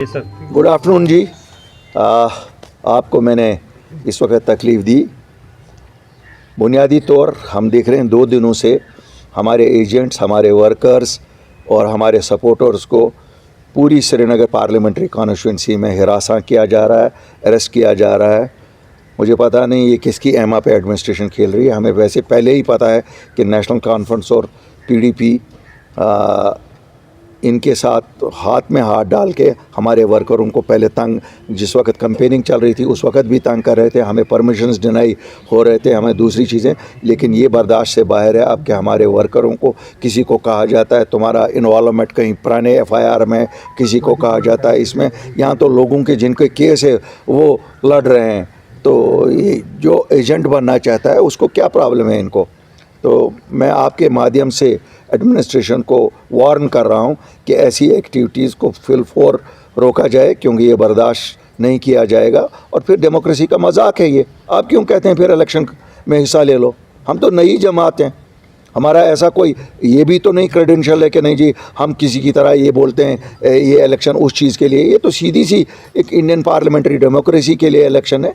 Sir good afternoon जी। आपको मैंने इस वक्त तकलीफ़ दी। बुनियादी तौर हम देख रहे हैं 2 दिनों से हमारे एजेंट्स, हमारे वर्कर्स और हमारे सपोर्टर्स को पूरी श्रीनगर पार्लियामेंट्री कॉन्स्टिट्यूंसी में हिरासा किया जा रहा है, अरेस्ट किया जा रहा है। मुझे पता नहीं ये किसकी एमा पे एडमिनिस्ट्रेशन खेल रही है। हमें वैसे पहले ही पता है कि नेशनल कॉन्फ्रेंस और पीडीपी इनके साथ हाथ में हाथ डाल के हमारे वर्करों को पहले तंग, जिस वक्त कैंपेनिंग चल रही थी उस वक्त भी तंग कर रहे थे, हमें परमिशंस डिनाई हो रहे थे, हमें दूसरी चीज़ें। लेकिन ये बर्दाश्त से बाहर है अब कि हमारे वर्करों को किसी को कहा जाता है तुम्हारा इन्वॉल्वमेंट कहीं पुराने एफआईआर में, किसी को कहा जाता है इसमें। यहाँ तो लोगों के जिनके केस है वो लड़ रहे हैं, तो ये जो एजेंट बनना चाहता है उसको क्या प्रॉब्लम है इनको। तो मैं आपके माध्यम से एडमिनिस्ट्रेशन को वार्न कर रहा हूँ कि ऐसी एक्टिविटीज़ को फिलफोर रोका जाए, क्योंकि ये बर्दाश्त नहीं किया जाएगा और फिर डेमोक्रेसी का मजाक है ये। आप क्यों कहते हैं फिर इलेक्शन में हिस्सा ले लो? हम तो नई जमात हैं, हमारा ऐसा कोई ये भी तो नहीं क्रेडेंशियल है कि नहीं जी हम किसी की तरह ये बोलते हैं ये इलेक्शन उस चीज़ के लिए। ये तो सीधी सी एक इंडियन पार्लियामेंट्री डेमोक्रेसी के लिए इलेक्शन है।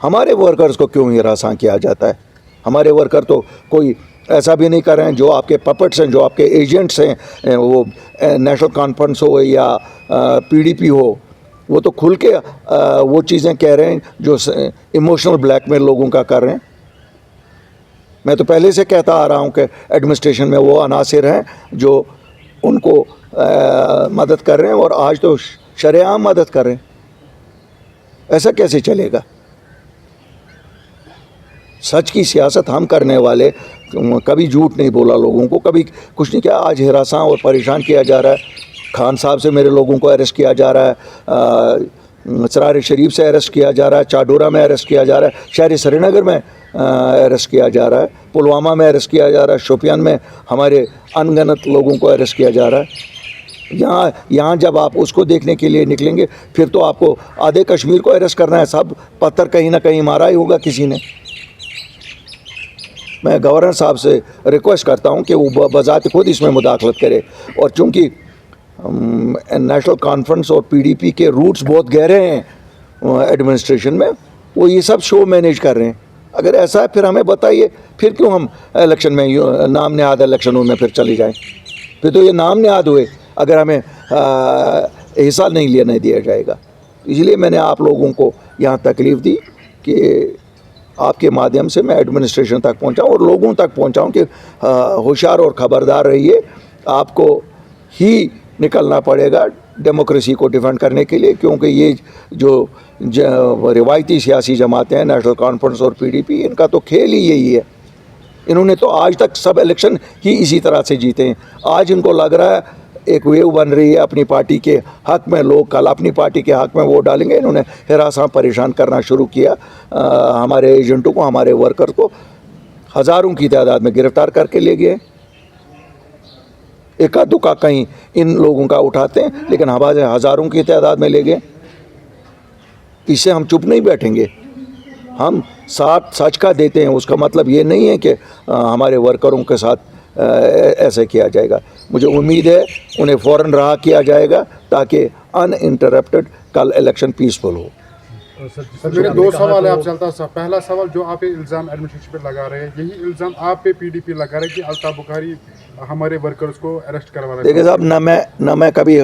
हमारे वर्कर्स को क्यों हिरासा किया जाता है? हमारे वर्कर तो कोई ऐसा भी नहीं कर रहे हैं। जो आपके पपेट्स हैं, जो आपके एजेंट्स हैं, वो नेशनल कॉन्फ्रेंस हो या पीडीपी हो, वो तो खुल के वो चीज़ें कह रहे हैं जो इमोशनल ब्लैकमेल लोगों का कर रहे हैं। मैं तो पहले से कहता आ रहा हूं कि एडमिनिस्ट्रेशन में वो अनासिर हैं जो उनको मदद कर रहे हैं और आज तो शरेआम मदद कर रहे हैं। ऐसा कैसे चलेगा? सच की सियासत हम करने वाले, कभी झूठ नहीं बोला लोगों को, कभी कुछ नहीं किया। आज हिरासा और परेशान किया जा रहा है। खान साहब से मेरे लोगों को अरेस्ट किया जा रहा है, सरार शरीफ से अरेस्ट किया जा रहा है, चाडोरा में अरेस्ट किया जा रहा है, शहर श्रीनगर में अरेस्ट किया जा रहा है, पुलवामा में अरेस्ट किया जा रहा है, शोपियान में हमारे अनगिनत लोगों को अरेस्ट किया जा रहा है। यहाँ जब आप उसको देखने के लिए निकलेंगे फिर तो आपको आधे कश्मीर को अरेस्ट करना है। सब पत्थर कहीं ना कहीं मारा ही होगा किसी ने। मैं गवर्नर साहब से रिक्वेस्ट करता हूं कि वो बजाते खुद इसमें मुदाखलत करे। और चूंकि नेशनल कॉन्फ्रेंस और पीडीपी के रूट्स बहुत गहरे हैं एडमिनिस्ट्रेशन में, वो ये सब शो मैनेज कर रहे हैं। अगर ऐसा है फिर हमें बताइए, फिर क्यों हम इलेक्शन में नाम नेहाद इलेक्शनों में फिर चले जाएं? फिर तो ये नाम नेहाद हुए अगर हमें हिस्सा नहीं लेने दिया जाएगा। इसलिए मैंने आप लोगों को यहाँ तकलीफ़ दी कि आपके माध्यम से मैं एडमिनिस्ट्रेशन तक पहुंचाऊं और लोगों तक पहुंचाऊं कि होशियार और ख़बरदार रहिए। आपको ही निकलना पड़ेगा डेमोक्रेसी को डिफेंड करने के लिए, क्योंकि ये जो रिवायती सियासी जमातें हैं नेशनल कॉन्फ्रेंस और पीडीपी, इनका तो खेल ही यही है। इन्होंने तो आज तक सब इलेक्शन ही इसी तरह से जीते हैं। आज इनको लग रहा है एक वेव बन रही है अपनी पार्टी के हक़ में, लोग कल अपनी पार्टी के हक़ में वोट डालेंगे। इन्होंने हिरासा परेशान करना शुरू किया। हमारे एजेंटों को, हमारे वर्कर को हज़ारों की तादाद में गिरफ्तार करके ले गए। एका दुका कहीं इन लोगों का उठाते हैं, लेकिन हमारे हज़ारों की तादाद में ले गए। इससे हम चुप नहीं बैठेंगे, हम साथ सच का देते हैं। उसका मतलब ये नहीं है कि हमारे वर्करों के साथ ऐसे किया जाएगा। मुझे उम्मीद है उन्हें फ़ौरन रहा किया जाएगा ताकि अनइंटरप्टेड कल इलेक्शन पीसफुल हो। सर मेरे 2 सवाल है आप चलता साहब। पहला सवाल, जो आप इल्ज़ाम एडमिनिस्ट्रेशन पे लगा रहे हैं, यही इल्ज़ाम आप पे पीडीपी लगा रहे हैं कि अल्ताफ बुखारी हमारे वर्कर्स को अरेस्ट करवा रहे हैं? देखिए साहब, न मैं कभी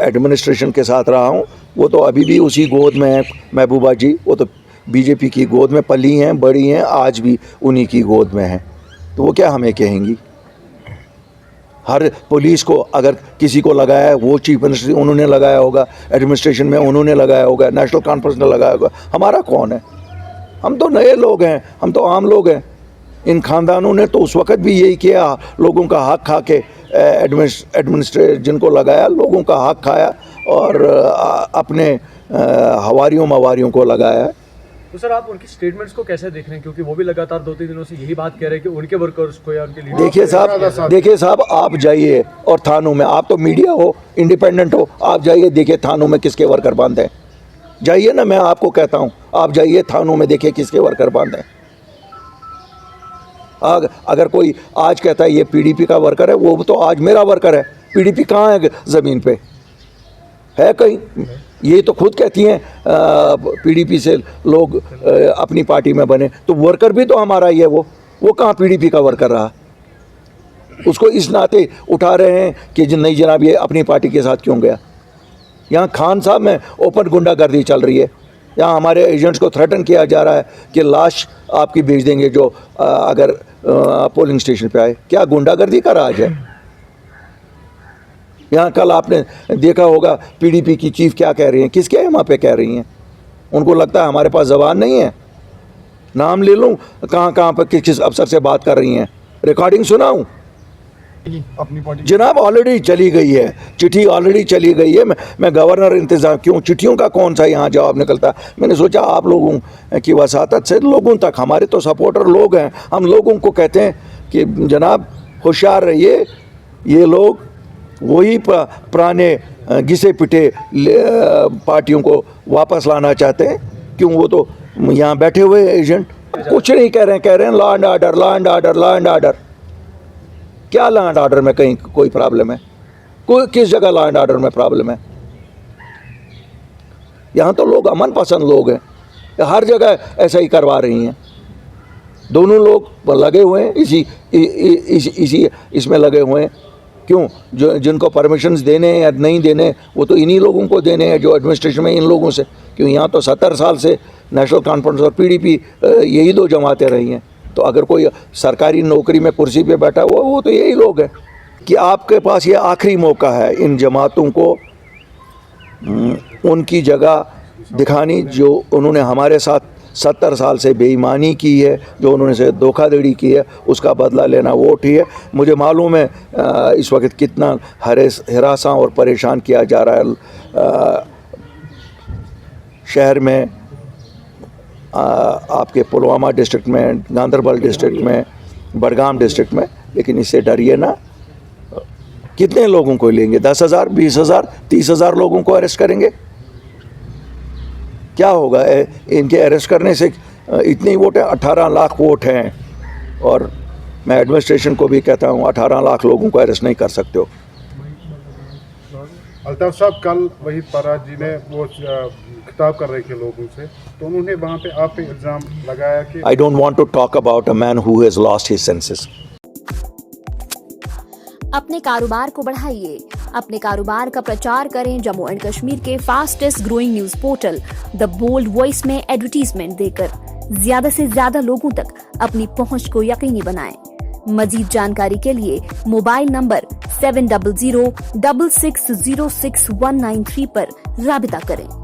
एडमिनिस्ट्रेशन के साथ रहा हूँ। वो तो अभी भी उसी गोद में है महबूबा जी, वो तो बीजेपी की गोद में पली हैं, बड़ी हैं, आज भी उन्हीं की गोद में हैं। तो वो क्या हमें कहेंगी? हर पुलिस को अगर किसी को लगाया है, वो चीफ मिनिस्टर उन्होंने लगाया होगा, एडमिनिस्ट्रेशन में उन्होंने लगाया होगा, नेशनल कॉन्फ्रेंस ने लगाया होगा। हमारा कौन है? हम तो नए लोग हैं, हम तो आम लोग हैं। इन खानदानों ने तो उस वक़्त भी यही किया, लोगों का हक़ खा के एडमिनिस्ट्रेशन जिनको लगाया, लोगों का हक़ खाया और अपने हवारियों मवारियों को लगाया। तो सर आप उनकी स्टेटमेंट्स को कैसे देख रहे हैं, क्योंकि वो भी लगातार 2-3 दिनों से यही बात कह रहे हैं कि उनके वर्कर्स को या उनके लीडर। देखिए साहब, आप जाइए और थानों में, आप तो मीडिया हो, इंडिपेंडेंट हो, आप जाइए देखिए थानों में किसके वर्कर बंद हैं। जाइए ना, मैं आपको कहता हूँ, आप जाइए थानों में देखिए किसके वर्कर बंद हैं। अगर कोई आज कहता है ये पीडीपी का वर्कर है, वो तो आज मेरा वर्कर है। पीडीपी कहाँ है ज़मीन पे? है कहीं? ये तो खुद कहती हैं पीडीपी से लोग अपनी पार्टी में बने, तो वर्कर भी तो हमारा ही है। वो कहाँ पीडीपी का वर्कर रहा? उसको इस नाते उठा रहे हैं कि नहीं जनाब ये अपनी पार्टी के साथ क्यों गया। यहाँ खान साहब में ओपन गुंडागर्दी चल रही है। यहाँ हमारे एजेंट्स को थ्रेटन किया जा रहा है कि लाश आपकी भेज देंगे जो अगर पोलिंग स्टेशन पे आए। क्या गुंडागर्दी का राज है? यहाँ कल आपने देखा होगा पीडीपी की चीफ क्या कह रही हैं, किसके यहाँ पे कह रही हैं। उनको लगता है हमारे पास ज़बान नहीं है। नाम ले लूँ कहाँ पर किस अफसर से बात कर रही हैं, रिकॉर्डिंग सुनाऊँ? अपनी पार्टी जनाब ऑलरेडी चली गई है, चिट्ठी ऑलरेडी चली गई है। मैं गवर्नर इंतज़ाम क्यों, चिट्ठियों का कौन सा यहाँ जवाब निकलता? मैंने सोचा आप लोगों की वसातत से लोगों तक, हमारे तो सपोर्टर लोग हैं, हम लोगों को कहते हैं कि जनाब होशियार रहिए। ये लोग वही पुराने घिसे पिटे पार्टियों को वापस लाना चाहते हैं। क्यों? वो तो यहाँ बैठे हुए एजेंट कुछ नहीं कह रहे हैं law and order, law and order, law and order. क्या लॉ एंड ऑर्डर में कहीं कोई प्रॉब्लम है? कोई किस जगह लॉ एंड ऑर्डर में प्रॉब्लम है? यहाँ तो लोग अमन पसंद लोग हैं, हर जगह ऐसा ही करवा रही हैं। दोनों लोग लगे हुए हैं इसी इसमें लगे हुए हैं। क्यों? जो जिनको परमिशंस देने हैं या नहीं देने, वो तो इन्हीं लोगों को देने हैं जो एडमिनिस्ट्रेशन में इन लोगों से। क्यों? यहाँ तो 70 साल से नेशनल कॉन्फ्रेंस और पीडीपी यही दो जमातें रही हैं। तो अगर कोई सरकारी नौकरी में कुर्सी पे बैठा हुआ वो तो यही लोग हैं। कि आपके पास ये आखिरी मौका है इन जमातों को उनकी जगह दिखानी, जो उन्होंने हमारे साथ 70 साल से बेईमानी की है, जो उन्होंने से धोखाधड़ी की है, उसका बदला लेना वोट ही है। मुझे मालूम है इस वक्त कितना हरासा और परेशान किया जा रहा है शहर में, आपके पुलवामा डिस्ट्रिक्ट में, गांदरबल डिस्ट्रिक्ट में, बडगाम डिस्ट्रिक्ट में। लेकिन इससे डरिए ना। कितने लोगों को लेंगे? 10,000, 20,000, 30,000 लोगों को अरेस्ट करेंगे? क्या होगा इनके अरेस्ट करने से? इतने ही वोट हैं, 18 लाख वोट हैं। और मैं एडमिनिस्ट्रेशन को भी कहता हूँ 18 लाख लोगों को अरेस्ट नहीं कर सकते हो। अल्ताफ साहब कल वही परा जी ने वो खिताब कर रहे थे लोगों से, तो उन्होंने वहाँ पे आप पे इल्ज़ाम लगाया कि I don't want to talk about a man who has lost his senses. अपने कारोबार को बढ़ाइए, अपने कारोबार का प्रचार करें जम्मू एंड कश्मीर के fastest growing news portal the bold voice में एडवर्टीजमेंट देकर ज्यादा से ज्यादा लोगों तक अपनी पहुंच को यकीनी बनाएं। मजीद जानकारी के लिए मोबाइल नंबर 7006606193 पर राबिता करें।